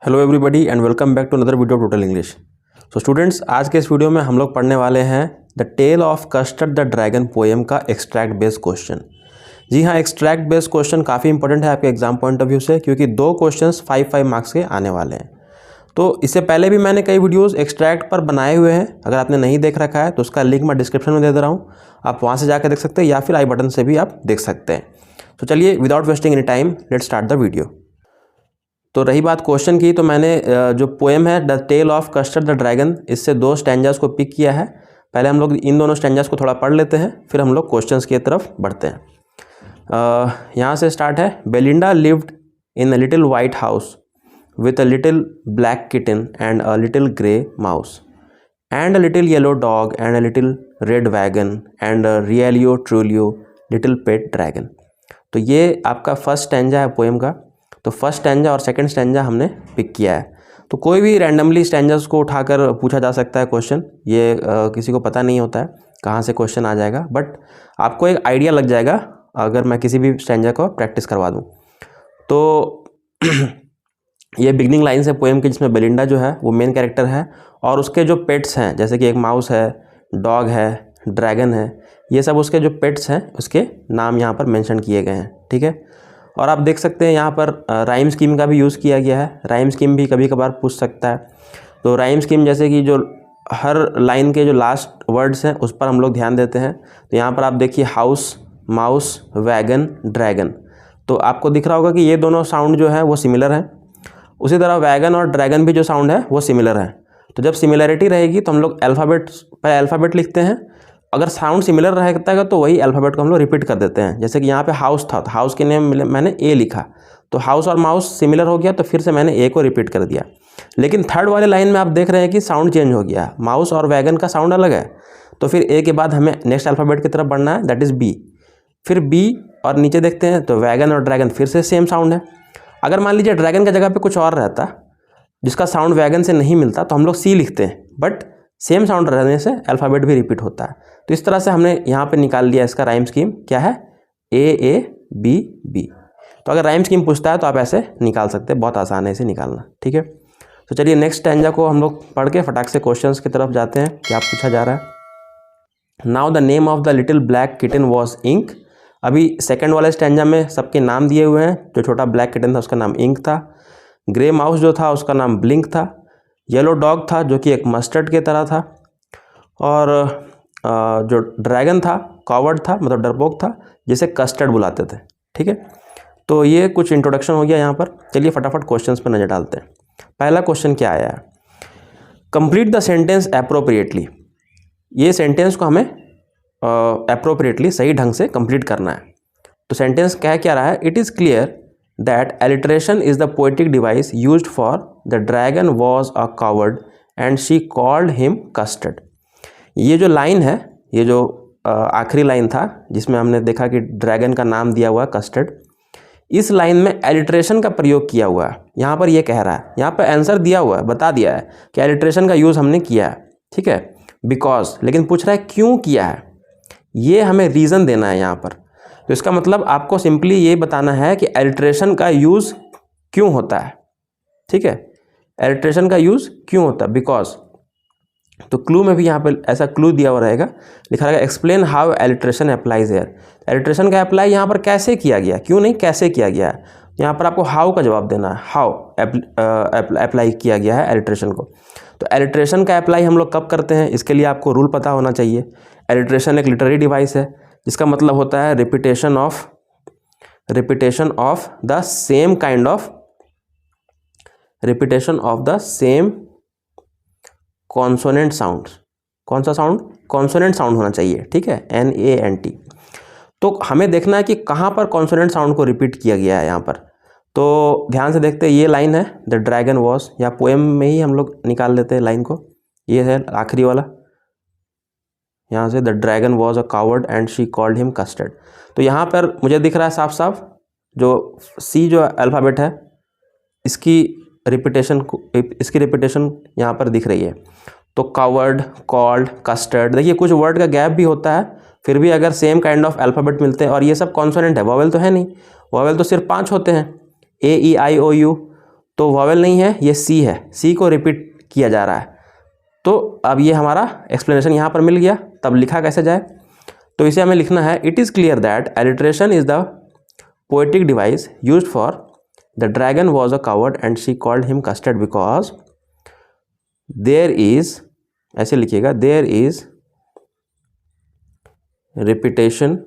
Hello everybody and welcome back to another video total English. So students, आज के इस video में हम लोग पढ़ने वाले हैं the tale of Custard the dragon poem का एक्सट्रैक्ट बेस्ड क्वेश्चन। जी हाँ, एक्सट्रैक्ट बेस्ड क्वेश्चन काफ़ी इंपॉर्टेंट है आपके एग्जाम पॉइंट ऑफ व्यू से, क्योंकि दो क्वेश्चंस 5 मार्क्स के आने वाले हैं। तो इससे पहले भी मैंने कई वीडियोस एक्सट्रैक्ट पर बनाए हुए हैं, अगर आपने नहीं देख रखा है तो उसका लिंक मैं डिस्क्रिप्शन में दे दे रहा हूँ, आप वहाँ से जाकर देख सकते हैं या फिर आई बटन से भी आप देख सकते हैं। तो चलिए without wasting any time let's start the video. तो रही बात क्वेश्चन की, तो मैंने जो पोएम है the tale of Custard the dragon, इससे दो स्टैंजास को पिक किया है। पहले हम लोग इन दोनों स्टैंजास को थोड़ा पढ़ लेते हैं, फिर हम लोग क्वेश्चंस की तरफ बढ़ते हैं। यहाँ से स्टार्ट है। Belinda lived in a little white house with a little black kitten and a little grey mouse and a little yellow dog and a little red wagon and a really truly little pet dragon। तो ये आपका first stanza है poem का। तो first stanza और second stanza हमने pick किया है। तो कोई भी रैंडमली स्टैंजास को उठाकर पूछा जा सकता है क्वेश्चन, ये किसी को पता नहीं होता है कहाँ से क्वेश्चन आ जाएगा, बट आपको एक आइडिया लग जाएगा अगर मैं किसी भी स्टैंजा को प्रैक्टिस करवा दूँ। तो ये बिगनिंग लाइन्स है पोएम की, जिसमें बेलिंडा जो है वो मेन कैरेक्टर है और उसके जो पेट्स हैं, जैसे कि एक माउस है, डॉग है, ड्रैगन है, ये सब उसके जो पेट्स हैं उसके नाम यहाँ पर मेंशन किए गए हैं। ठीक है, और आप देख सकते हैं यहाँ पर राइम स्कीम का भी यूज़ किया गया है। राइम स्कीम भी कभी कभार पूछ सकता है। तो राइम स्कीम जैसे कि जो हर लाइन के जो लास्ट वर्ड्स हैं उस पर हम लोग ध्यान देते हैं। तो यहाँ पर आप देखिए हाउस, माउस, वैगन, ड्रैगन, तो आपको दिख रहा होगा कि ये दोनों साउंड जो है वो सिमिलर है। उसी तरह वैगन और ड्रैगन भी जो साउंड है वो सिमिलर है। तो जब सिमिलरिटी रहेगी तो हम लोग अल्फ़ाबेट पर अल्फ़ाबेट लिखते हैं। अगर साउंड सिमिलर रहता है तो वही अल्फ़ाबेट को हम लोग रिपीट कर देते हैं। जैसे कि यहाँ पे हाउस था तो हाउस के नेम मैंने ए लिखा, तो हाउस और माउस सिमिलर हो गया तो फिर से मैंने ए को रिपीट कर दिया। लेकिन थर्ड वाले लाइन में आप देख रहे हैं कि साउंड चेंज हो गया, माउस और वैगन का साउंड अलग है। तो फिर ए के बाद हमें नेक्स्ट अल्फ़ाबेट की तरफ बढ़ना है, दैट इज़ बी। फिर बी और नीचे देखते हैं तो वैगन और ड्रैगन फिर से सेम साउंड है। अगर मान लीजिए ड्रैगन का जगह पे कुछ और रहता जिसका साउंड वैगन से नहीं मिलता तो हम लोग सी लिखते हैं, बट सेम साउंड रहने से अल्फ़ाबेट भी रिपीट होता है। तो इस तरह से हमने यहाँ पे निकाल लिया इसका राइम स्कीम क्या है, ए ए बी बी। तो अगर राइम स्कीम पूछता है तो आप ऐसे निकाल सकते हैं, बहुत आसान है इसे निकालना। ठीक है, तो चलिए नेक्स्ट स्टैंजा को हम लोग पढ़ के फटाक से क्वेश्चंस की तरफ जाते हैं। क्या पूछा जा रहा है। Now the name of the little black kitten was Ink. अभी सेकंड वाले स्टैंजा में सबके नाम दिए हुए हैं। जो छोटा ब्लैक किटन था उसका नाम इंक था, ग्रे माउस जो था उसका नाम ब्लिंक था, येलो डॉग था जो कि एक मस्टर्ड के तरह था, और जो ड्रैगन था कॉवर्ड था, मतलब डरपोक था, जिसे कस्टर्ड बुलाते थे। ठीक है, तो ये कुछ इंट्रोडक्शन हो गया यहाँ पर। चलिए फटाफट क्वेश्चंस पर नज़र डालते हैं। पहला क्वेश्चन क्या आया है, कंप्लीट द सेंटेंस एप्रोप्रिएटली। ये सेंटेंस को हमें एप्रोप्रिएटली सही ढंग से कंप्लीट करना है। तो सेंटेंस क्या रहा है, it is clear that alliteration is the poetic device used for the dragon was a coward and she called him custard. ये जो लाइन है, ये जो आखिरी लाइन था जिसमें हमने देखा कि ड्रैगन का नाम दिया हुआ है कस्टर्ड, इस लाइन में एलिट्रेशन का प्रयोग किया हुआ है। यहाँ पर ये कह रहा है, यहाँ पर आंसर दिया हुआ है, बता दिया है कि एलिट्रेशन का यूज़ हमने किया है। ठीक है, बिकॉज, लेकिन पूछ रहा है क्यों किया है, ये हमें रीज़न देना है यहाँ पर। तो इसका मतलब आपको सिंपली ये बताना है कि एलिट्रेशन का यूज़ क्यों होता है। ठीक है, एलिट्रेशन का यूज़ क्यों होता है, बिकॉज। तो क्लू में भी यहाँ पे ऐसा क्लू दिया हुआ रहेगा, लिखा रहेगा explain how alliteration applies here. Alliteration का अप्लाई यहाँ पर कैसे किया गया, क्यों नहीं कैसे किया गया है। यहाँ पर आपको हाउ का जवाब देना है, हाउ अप्लाई किया गया है एलिट्रेशन को। तो एलिट्रेशन का अप्लाई हम लोग कब करते हैं, इसके लिए आपको रूल पता होना चाहिए। एलिट्रेशन एक लिटरेरी डिवाइस है, जिसका मतलब होता है repetition of the same kind of repetition of the same consonant sound. कौन सा साउंड, कॉन्सोनेंट साउंड होना चाहिए। ठीक है, NANT। तो हमें देखना है कि कहाँ पर कॉन्सोनेंट साउंड को रिपीट किया गया है यहाँ पर। तो ध्यान से देखते हैं, ये लाइन है द ड्रैगन वॉज, या पोएम में ही हम लोग निकाल लेते हैं लाइन को। ये है आखिरी वाला, यहाँ से the dragon was a coward and she called him custard. तो यहाँ पर मुझे दिख रहा है साफ साफ जो सी जो अल्फ़ाबेट है इसकी रिपीटेशन यहाँ पर दिख रही है। तो कावर्ड, कॉल्ड, कस्टर्ड, देखिए कुछ वर्ड का गैप भी होता है, फिर भी अगर सेम काइंड ऑफ अल्फ़ाबेट मिलते हैं, और ये सब कॉन्सोनेंट है, वॉवेल तो है नहीं, वॉवेल तो सिर्फ 5 होते हैं, A E I O U। तो वॉवेल नहीं है, ये सी है, सी को रिपीट किया जा रहा है। तो अब ये हमारा एक्सप्लेनेशन यहाँ पर मिल गया। तब लिखा कैसे जाए, तो इसे हमें लिखना है, it is clear that alliteration is the poetic device use for the dragon was a coward and she called him Custard because there is, ऐसे लिखिएगा, there is repetition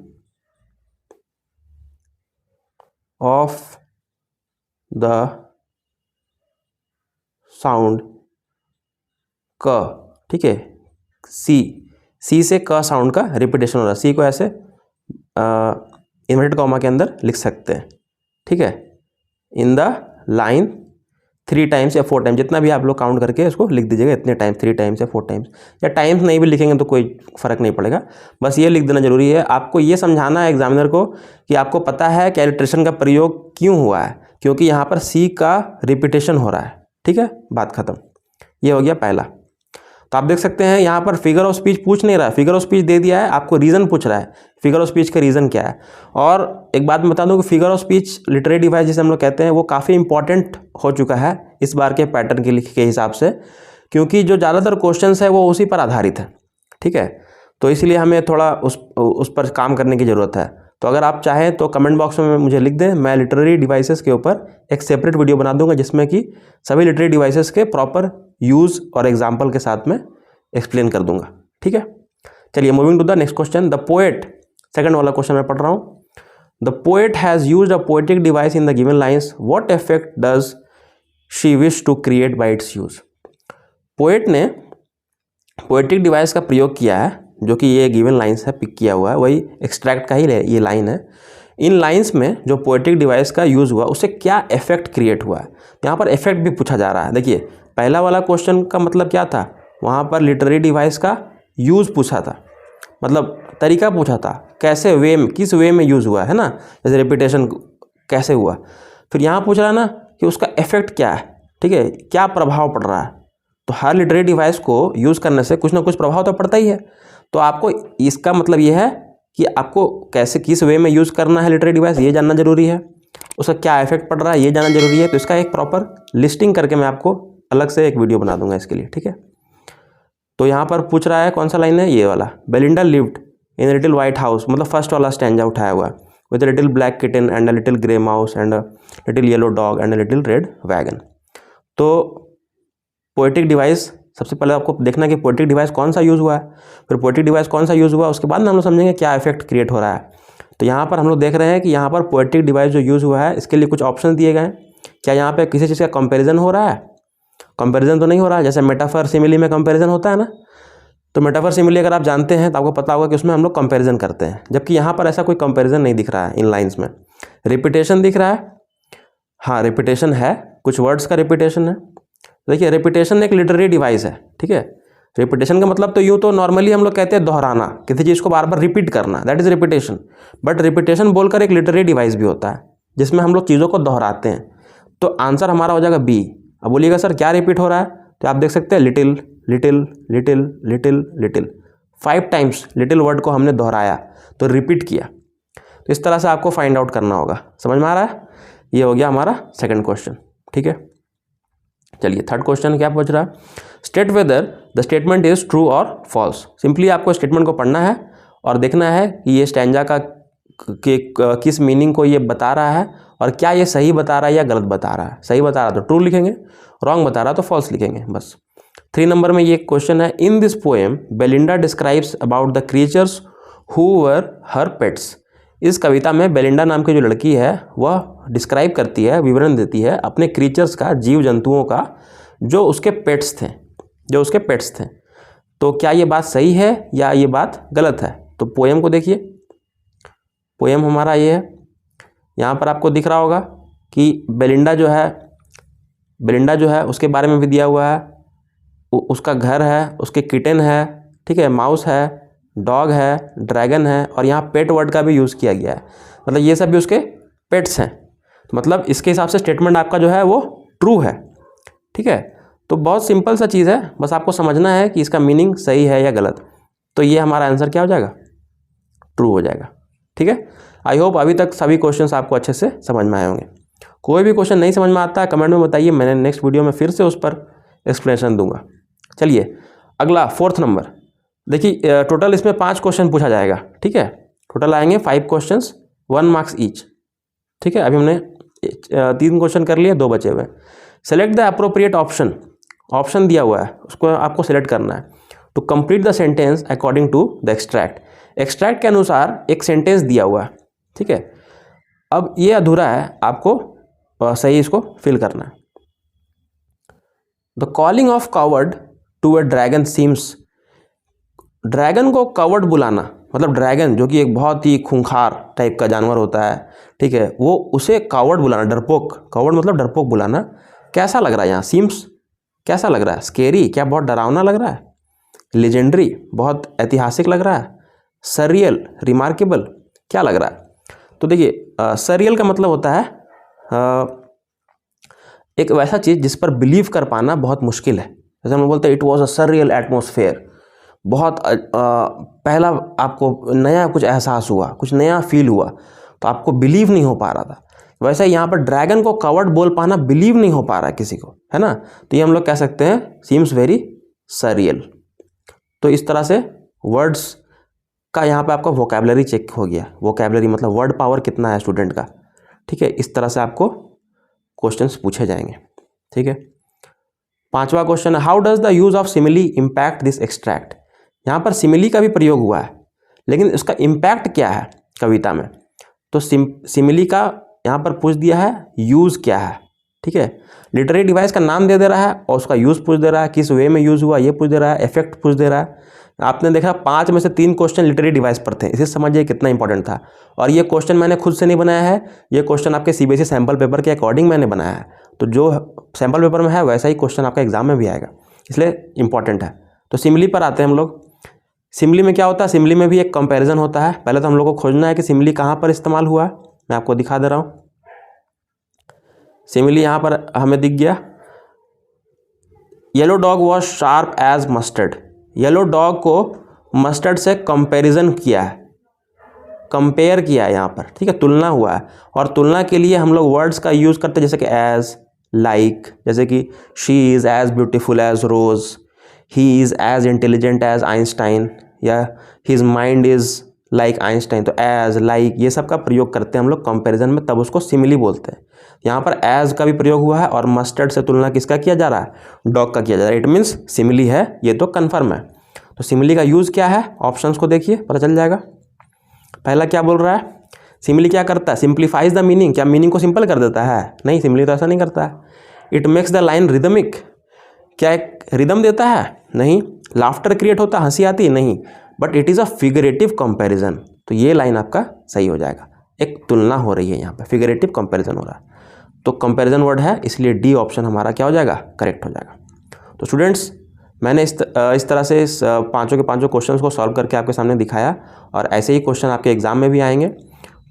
of the sound क, ठीक है, सी से क साउंड का repetition हो रहा है। सी को ऐसे इन्वर्टेड कॉमा के अंदर लिख सकते हैं, ठीक है, इन द लाइन 3 टाइम्स या 4 टाइम्स, जितना भी आप लोग काउंट करके इसको लिख दीजिएगा, इतने टाइम्स, 3 टाइम्स या 4 टाइम्स, या टाइम्स नहीं भी लिखेंगे तो कोई फ़र्क नहीं पड़ेगा, बस ये लिख देना जरूरी है। आपको ये समझाना है एग्जामिनर को कि आपको पता है कि एलिट्रेशन का प्रयोग क्यों हुआ है, क्योंकि यहाँ पर सी का रिपीटेशन हो रहा है, ठीक है, बात खत्म। ये हो गया पहला। तो आप देख सकते हैं यहाँ पर फिगर ऑफ स्पीच पूछ नहीं रहा है, फिगर ऑफ स्पीच दे दिया है, आपको रीज़न पूछ रहा है, फिगर ऑफ स्पीच का रीज़न क्या है। और एक बात मैं बता दूं कि figure of speech literary device जिसे हम लोग कहते हैं वो काफ़ी इंपॉर्टेंट हो चुका है इस बार के पैटर्न के हिसाब से, क्योंकि जो ज़्यादातर क्वेश्चंस है वो उसी पर आधारित है, ठीक है। तो इसलिए हमें थोड़ा उस पर काम करने की ज़रूरत है। तो अगर आप चाहें तो कमेंट बॉक्स में मुझे लिख दें, मैं लिटरेरी डिवाइसेस के ऊपर एक सेपरेट वीडियो बना दूंगा जिसमें कि सभी लिटरेरी डिवाइसेस के प्रॉपर यूज़ और एग्जाम्पल के साथ में एक्सप्लेन कर दूंगा, ठीक है। चलिए moving to the next question. The poet, second वाला क्वेश्चन मैं पढ़ रहा हूँ। The poet has used a poetic device in the given lines, what effect does she wish to create by its use. Poet ने poetic device का प्रयोग किया है, जो कि ये गिवन लाइन्स है, पिक किया हुआ है, वही एक्सट्रैक्ट का ही ये लाइन है। इन लाइन्स में जो पोएटिक डिवाइस का यूज़ हुआ उससे क्या इफेक्ट क्रिएट हुआ है, यहाँ पर इफेक्ट भी पूछा जा रहा है। देखिए पहला वाला क्वेश्चन का मतलब क्या था, वहाँ पर लिटरेरी डिवाइस का यूज़ पूछा था, मतलब तरीका पूछा था, कैसे वे में, किस वे में यूज़ हुआ है ना, जैसे रिपीटेशन कैसे हुआ। फिर यहाँ पूछ रहा है ना कि उसका इफेक्ट क्या है, ठीक है, क्या प्रभाव पड़ रहा है। तो हर लिटरेरी डिवाइस को यूज़ करने से कुछ ना कुछ प्रभाव तो पड़ता ही है। तो आपको इसका मतलब ये है कि आपको कैसे, किस वे में यूज़ करना है लिटरेरी डिवाइस, ये जानना जरूरी है, उसका क्या इफेक्ट पड़ रहा है ये जानना जरूरी है। तो इसका एक प्रॉपर लिस्टिंग करके मैं आपको अलग से एक वीडियो बना दूंगा इसके लिए, ठीक है। तो यहाँ पर पूछ रहा है कौन सा लाइन है, ये वाला, Belinda lived in a little white house, मतलब फर्स्ट वाला स्टैंजा उठाया हुआ, with a little black kitten and a little grey mouse and a little yellow dog and a little red wagon. तो पोएटिक डिवाइस, सबसे पहले आपको देखना कि पोएटिक डिवाइस कौन सा यूज़ हुआ है, फिर पोएटिक डिवाइस कौन सा यूज़ हुआ, उसके बाद हम लोग समझेंगे क्या इफेक्ट क्रिएट हो रहा है। तो यहाँ पर हम लोग देख रहे हैं कि यहाँ पर पोएटिक डिवाइस जो यूज़ हुआ है इसके लिए कुछ ऑप्शन दिए गए हैं। क्या यहाँ पे किसी चीज़ का कंपैरिजन हो रहा है? कंपैरिजन तो नहीं हो रहा है, जैसे मेटाफर सिमिली में कंपैरिजन होता है ना, तो मेटाफर सिमिली अगर आप जानते हैं तो आपको पता होगा कि उसमें हम लोग कंपैरिजन करते हैं, जबकि यहाँ पर ऐसा कोई कंपैरिजन नहीं दिख रहा है इन लाइन्स में। रिपीटेशन दिख रहा है, हाँ रिपीटेशन है, कुछ वर्ड्स का रिपीटेशन है। देखिए रिपीटेशन एक लिटरेरी डिवाइस है, ठीक है। रिपीटेशन का मतलब तो यूँ तो नॉर्मली हम लोग कहते हैं दोहराना, किसी चीज़ को बार बार रिपीट करना, that is repetition. But repetition बोलकर एक लिटरेरी डिवाइस भी होता है जिसमें हम लोग चीज़ों को दोहराते हैं। तो आंसर हमारा हो जाएगा बी। अब बोलिएगा सर क्या रिपीट हो रहा है, तो आप देख सकते हैं little little little little little, 5 times little word को हमने दोहराया, तो रिपीट किया। तो इस तरह से आपको फाइंड आउट करना होगा, समझ में आ रहा है। ये हो गया हमारा सेकंड क्वेश्चन, ठीक है। चलिए थर्ड क्वेश्चन क्या पूछ रहा है, state whether the statement is true और फॉल्स। सिंपली आपको स्टेटमेंट को पढ़ना है और देखना है कि ये स्टैंजा का किस मीनिंग को ये बता रहा है और क्या ये सही बता रहा है या गलत बता रहा है। सही बता रहा तो ट्रू लिखेंगे, रॉन्ग बता रहा तो फॉल्स लिखेंगे, बस। 3 नंबर में ये क्वेश्चन है, in this poem Belinda describes about the creatures who were her pets. इस कविता में बेलिंडा नाम की जो लड़की है वह डिस्क्राइब करती है, विवरण देती है अपने क्रीचर्स का, जीव जंतुओं का, जो उसके पेट्स थे, तो क्या ये बात सही है या ये बात गलत है। तो पोएम को देखिए, पोएम हमारा ये है, यहाँ पर आपको दिख रहा होगा कि बेलिंडा जो है उसके बारे में भी दिया हुआ है, उसका घर है, उसके किटन है, ठीक है, माउस है, डॉग है, ड्रैगन है, और यहाँ पेट वर्ड का भी यूज़ किया गया है, मतलब ये सब भी उसके पेट्स हैं। मतलब इसके हिसाब से स्टेटमेंट आपका जो है वो ट्रू है, ठीक है। तो बहुत सिंपल सा चीज़ है, बस आपको समझना है कि इसका मीनिंग सही है या गलत। तो ये हमारा आंसर क्या हो जाएगा, ट्रू हो जाएगा, ठीक है। आई होप अभी तक सभी क्वेश्चंस आपको अच्छे से समझ में आए होंगे। कोई भी क्वेश्चन नहीं समझ में आता है कमेंट में बताइए, मैंने नेक्स्ट वीडियो में फिर से उस पर एक्सप्लेनेशन दूंगा। चलिए अगला 4th नंबर, देखिए टोटल इसमें 5 क्वेश्चन पूछा जाएगा, ठीक है। टोटल आएंगे 5 क्वेश्चंस, 1 मार्क्स ईच, ठीक है। अभी हमने 3 क्वेश्चन कर लिए, 2 बचे हुए। Select the appropriate option, option दिया हुआ है उसको आपको सेलेक्ट करना है। To complete the sentence according to the extract, extract के अनुसार एक सेंटेंस दिया हुआ है, ठीक है। अब ये अधूरा है, आपको सही इसको फिल करना है। The calling of coward to a dragon seems, dragon को कावर्ड बुलाना, मतलब ड्रैगन जो कि एक बहुत ही खूंखार टाइप का जानवर होता है, ठीक है, वो उसे कावर्ड बुलाना, डरपोक, कावर्ड मतलब डरपोक बुलाना, कैसा लग रहा है यहाँ? सीम्स कैसा लग रहा है? स्केरी, क्या बहुत डरावना लग रहा है? लेजेंडरी, बहुत ऐतिहासिक लग रहा है? सरियल, रिमार्केबल, क्या लग रहा है? तो देखिए सरियल का मतलब होता है एक वैसा चीज़ जिस पर बिलीव कर पाना बहुत मुश्किल है। जैसे हम बोलते हैं it was a surreal atmosphere, बहुत पहला आपको नया कुछ एहसास हुआ, कुछ नया फील हुआ, तो आपको बिलीव नहीं हो पा रहा था। वैसे यहाँ पर ड्रैगन को कावर्ड बोल पाना बिलीव नहीं हो पा रहा है किसी को, है ना। तो ये हम लोग कह सकते हैं सीम्स वेरी सरियल। तो इस तरह से वर्ड्स का यहाँ पे आपका वोकैबुलरी चेक हो गया। वोकैबुलरी मतलब वर्ड पावर कितना है स्टूडेंट का, ठीक है। इस तरह से आपको क्वेश्चंस पूछे जाएंगे, ठीक है। 5वां क्वेश्चन है, how does the use of simile impact this extract. यहाँ पर सिमिली का भी प्रयोग हुआ है, लेकिन उसका इम्पैक्ट क्या है कविता में। तो सिमिली का यहाँ पर पूछ दिया है, यूज़ क्या है, ठीक है। लिटरेरी डिवाइस का नाम दे दे रहा है और उसका यूज़ पूछ दे रहा है, किस वे में यूज़ हुआ ये पूछ दे रहा है, इफेक्ट पूछ दे रहा है। आपने देखा 5 में से 3 क्वेश्चन लिटरेरी डिवाइस पर थे, इसे समझिए कितना इंपॉर्टेंट था। और ये क्वेश्चन मैंने खुद से नहीं बनाया है, ये क्वेश्चन आपके सीबीएसई सैम्पल पेपर के अकॉर्डिंग मैंने बनाया है। तो जो सैम्पल पेपर में है वैसा ही क्वेश्चन आपका एग्जाम में भी आएगा, इसलिए इंपॉर्टेंट है। तो सिमिली पर आते हैं हम लोग। सिमिली में क्या होता है? सिमिली में भी एक कंपैरिजन होता है। पहले तो हम लोग को खोजना है कि सिमिली कहाँ पर इस्तेमाल हुआ है। मैं आपको दिखा दे रहा हूँ। सिमिली यहाँ पर हमें दिख गया, yellow dog was sharp as mustard. Yellow dog को मस्टर्ड से कंपैरिजन किया है, कंपेयर किया है यहाँ पर, ठीक है, तुलना हुआ है। और तुलना के लिए हम लोग वर्ड्स का यूज़ करते हैं, जैसे कि एज, लाइक, जैसे कि she is as beautiful as rose, he is as intelligent as Einstein, या his mind is like Einstein. तो एज, लाइक, ये सब का प्रयोग करते हैं हम लोग कंपैरिजन में, तब उसको सिमिली बोलते हैं। यहाँ पर एज का भी प्रयोग हुआ है और मस्टर्ड से तुलना किसका किया जा रहा है? डॉग का किया जा रहा है। इट मीन्स सिमिली है, ये तो कन्फर्म है। तो सिमिली का यूज़ क्या है? ऑप्शंस को देखिए, पता चल जाएगा। पहला क्या बोल रहा है? सिमिली क्या करता है? Simplifies the meaning. क्या मीनिंग को सिंपल कर देता है? नहीं, सिमिली तो ऐसा नहीं करता है। It makes the line rhythmic. क्या एक रिदम देता है? नहीं। लाफ्टर क्रिएट होता है, हंसी आती है? नहीं। But it is a figurative comparison. तो ये लाइन आपका सही हो जाएगा। एक तुलना हो रही है यहाँ पे, फिगरेटिव कंपैरिजन हो रहा है, तो कंपैरिजन वर्ड है, इसलिए डी ऑप्शन हमारा क्या हो जाएगा? करेक्ट हो जाएगा। तो स्टूडेंट्स, मैंने इस तरह से इस 5 के 5 क्वेश्चंस को सॉल्व करके आपके सामने दिखाया, और ऐसे ही क्वेश्चन आपके एग्जाम में भी आएंगे।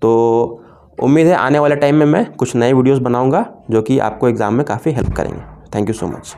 तो उम्मीद है आने वाले टाइम में मैं कुछ नए वीडियोस बनाऊंगा जो कि आपको एग्ज़ाम में काफ़ी हेल्प करेंगे। Thank you so much.